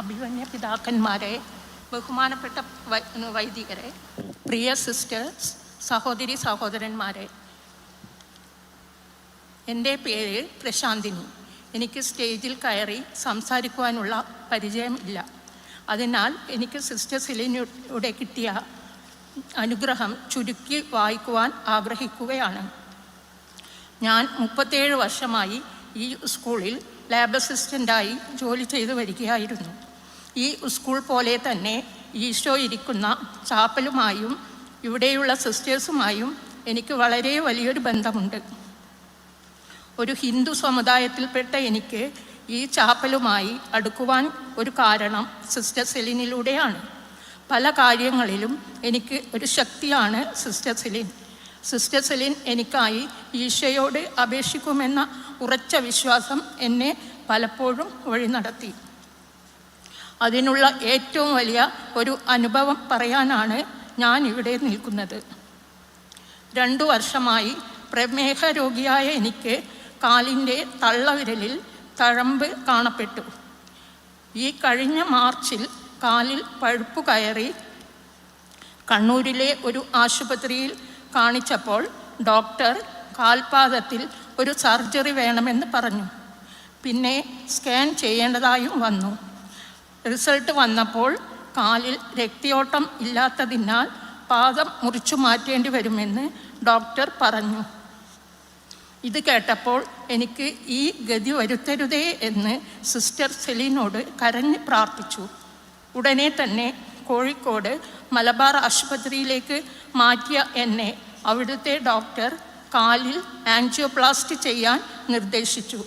അഭിമന്യ പിതാക്കന്മാരെ, ബഹുമാനപ്പെട്ട വൈദികരെ, പ്രിയ സിസ്റ്റേഴ്സ്, സഹോദരി സഹോദരന്മാരെ, എൻ്റെ പേര് പ്രശാന്തിനി. എനിക്ക് സ്റ്റേജിൽ കയറി സംസാരിക്കുവാനുള്ള പരിചയമില്ല. അതിനാൽ എനിക്ക് സിസ്റ്റർ സെലിനയുടെ കിട്ടിയ അനുഗ്രഹം ചുരുക്കി വായിക്കുവാൻ ആഗ്രഹിക്കുകയാണ്. ഞാൻ 37 വർഷമായി ഈ സ്കൂളിൽ ലാബ് അസിസ്റ്റൻ്റായി ജോലി ചെയ്തു വരികയായിരുന്നു. ഈ സ്കൂൾ പോലെ തന്നെ ഈശോ ഇരിക്കുന്ന ചാപ്പലുമായും ഇവിടെയുള്ള സിസ്റ്റേഴ്സുമായും എനിക്ക് വളരെ വലിയൊരു ബന്ധമുണ്ട്. ഒരു ഹിന്ദു സമുദായത്തിൽപ്പെട്ട എനിക്ക് ഈ ചാപ്പലുമായി അടുക്കുവാൻ ഒരു കാരണം സിസ്റ്റർ സെലിനിലൂടെയാണ്. പല കാര്യങ്ങളിലും എനിക്ക് ഒരു ശക്തിയാണ് സിസ്റ്റർ സെലിൻ. സിസ്റ്റർ സെലിൻ എനിക്കായി ഈശോയോട് അപേക്ഷിക്കുമെന്ന ഉറച്ച വിശ്വാസം എന്നെ പലപ്പോഴും വഴി നടത്തി. അതിനുള്ള ഏറ്റവും വലിയ ഒരു അനുഭവം പറയാനാണ് ഞാൻ ഇവിടെ നിൽക്കുന്നത്. 2 വർഷമായി പ്രമേഹ രോഗിയായ എനിക്ക് കാലിൻ്റെ തള്ളവിരലിൽ തഴമ്പ് കാണപ്പെട്ടു. ഈ കഴിഞ്ഞ മാർച്ചിൽ കാലിൽ പഴുപ്പ് കയറി കണ്ണൂരിലെ ഒരു ആശുപത്രിയിൽ കാണിച്ചപ്പോൾ ഡോക്ടർ കാൽപാദത്തിൽ ഒരു സർജറി വേണമെന്ന് പറഞ്ഞു. പിന്നെ സ്കാൻ ചെയ്യേണ്ടതായും വന്നു. റിസൾട്ട് വന്നപ്പോൾ കാലിൽ രക്തയോട്ടം ഇല്ലാത്തതിനാൽ പാദം മുറിച്ചു മാറ്റേണ്ടി വരുമെന്ന് ഡോക്ടർ പറഞ്ഞു. ഇത് കേട്ടപ്പോൾ എനിക്ക് ഈ ഗതി വരുത്തരുതേ എന്ന് സിസ്റ്റർ സെലിനോട് കരഞ്ഞ് പ്രാർത്ഥിച്ചു. ഉടനെ തന്നെ കോഴിക്കോട് മലബാർ ആശുപത്രിയിലേക്ക് മാറ്റിയ എന്നെ അവിടുത്തെ ഡോക്ടർ കാലിൽ ആൻജിയോപ്ലാസ്റ്റി ചെയ്യാൻ നിർദ്ദേശിച്ചു.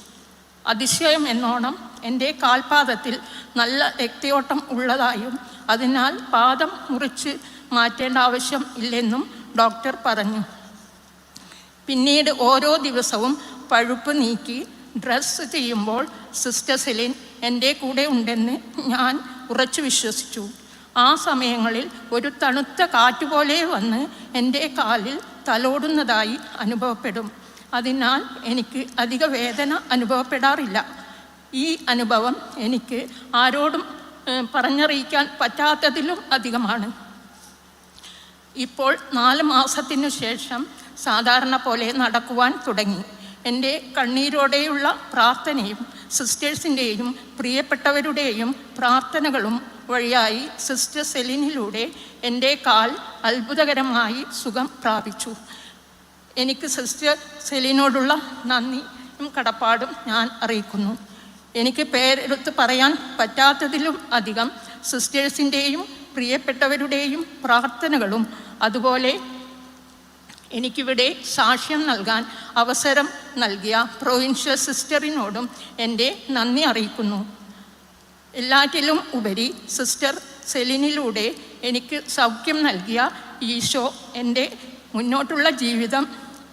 അതിശയം എന്നോണം എൻ്റെ കാൽപാദത്തിൽ നല്ല രക്തയോട്ടം ഉള്ളതായും അതിനാൽ പാദം മുറിച്ച് മാറ്റേണ്ട ആവശ്യം ഇല്ലെന്നും ഡോക്ടർ പറഞ്ഞു. പിന്നീട് ഓരോ ദിവസവും പഴുപ്പ് നീക്കി ഡ്രസ്സ് ചെയ്യുമ്പോൾ സിസ്റ്റർ സെലിൻ എൻ്റെ കൂടെ ഉണ്ടെന്ന് ഞാൻ ഉറച്ചു വിശ്വസിച്ചു. ആ സമയങ്ങളിൽ ഒരു തണുത്ത കാറ്റുപോലെ വന്ന് എൻ്റെ കാലിൽ തലോടുന്നതായി അനുഭവപ്പെടും. അതിനാൽ എനിക്ക് അധിക വേദന അനുഭവപ്പെടാറില്ല. ഈ അനുഭവം എനിക്ക് ആരോടും പറഞ്ഞറിയിക്കാൻ പറ്റാത്തതിലും അധികമാണ്. ഇപ്പോൾ 4 മാസത്തിനു ശേഷം സാധാരണ പോലെ നടക്കുവാൻ തുടങ്ങി. എൻ്റെ കണ്ണീരോടെയുള്ള പ്രാർത്ഥനയും സിസ്റ്റേഴ്സിൻ്റെയും പ്രിയപ്പെട്ടവരുടെയും പ്രാർത്ഥനകളും വഴിയായി സിസ്റ്റർ സെലിനിലൂടെ എൻ്റെ കാൽ അത്ഭുതകരമായി സുഖം പ്രാപിച്ചു. എനിക്ക് സിസ്റ്റർ സെലിനോടുള്ള നന്ദിയും കടപ്പാടും ഞാൻ അറിയിക്കുന്നു. എനിക്ക് പേരെടുത്ത് പറയാൻ പറ്റാത്തതിലും അധികം സിസ്റ്റേഴ്സിൻ്റെയും പ്രിയപ്പെട്ടവരുടെയും പ്രാർത്ഥനകളും അതുപോലെ എനിക്കിവിടെ സാക്ഷ്യം നൽകാൻ അവസരം നൽകിയ പ്രൊവിൻഷ്യൽ സിസ്റ്ററിനോടും എൻ്റെ നന്ദി അറിയിക്കുന്നു. എല്ലാറ്റിലും ഉപരി സിസ്റ്റർ സെലിനിലൂടെ എനിക്ക് സൗഖ്യം നൽകിയ ഈശോ എൻ്റെ മുന്നോട്ടുള്ള ജീവിതം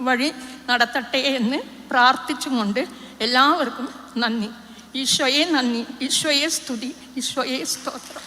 വഴി നടത്തട്ടെ എന്ന് പ്രാർത്ഥിച്ചുകൊണ്ട് എല്ലാവർക്കും നന്ദി. ഈശോയെ നന്ദി, ഈശോയെ സ്തുതി, ഈശോയെ സ്തോത്രം.